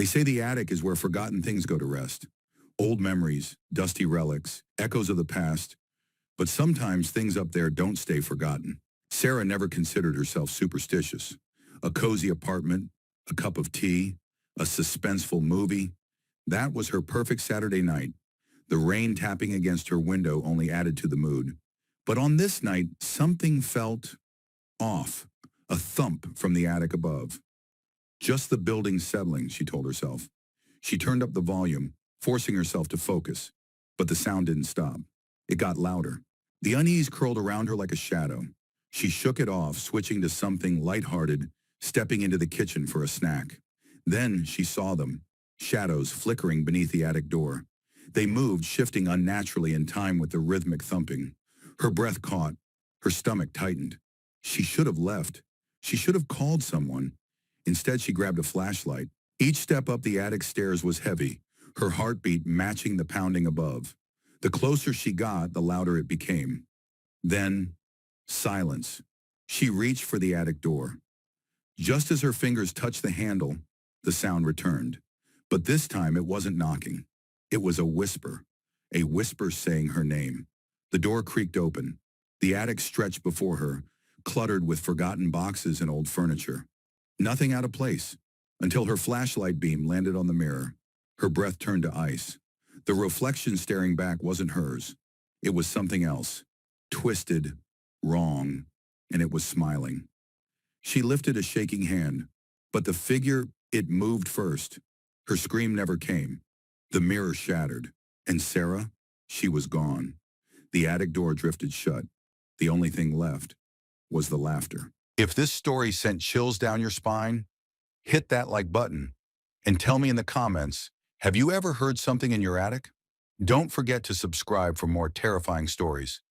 They say the attic is where forgotten things go to rest. Old memories, dusty relics, echoes of the past. But sometimes things up there don't stay forgotten. Sarah never considered herself superstitious. A cozy apartment, a cup of tea, a suspenseful movie. That was her perfect Saturday night. The rain tapping against her window only added to the mood. But on this night, something felt off. A thump from the attic above. Just the building settling, she told herself. She turned up the volume, forcing herself to focus. But the sound didn't stop. It got louder. The unease curled around her like a shadow. She shook it off, switching to something lighthearted, stepping into the kitchen for a snack. Then she saw them, shadows flickering beneath the attic door. They moved, shifting unnaturally in time with the rhythmic thumping. Her breath caught. Her stomach tightened. She should have left. She should have called someone. Instead, she grabbed a flashlight. Each step up the attic stairs was heavy, her heartbeat matching the pounding above. The closer she got, the louder it became. Then, silence. She reached for the attic door. Just as her fingers touched the handle, the sound returned. But this time it wasn't knocking. It was a whisper saying her name. The door creaked open. The attic stretched before her, cluttered with forgotten boxes and old furniture. Nothing out of place, until her flashlight beam landed on the mirror. Her breath turned to ice. The reflection staring back wasn't hers. It was something else. Twisted, wrong, and it was smiling. She lifted a shaking hand, but the figure, it moved first. Her scream never came. The mirror shattered, and Sarah, she was gone. The attic door drifted shut. The only thing left was the laughter. If this story sent chills down your spine, hit that like button and tell me in the comments, have you ever heard something in your attic? Don't forget to subscribe for more terrifying stories,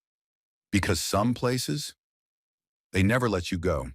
because some places, they never let you go.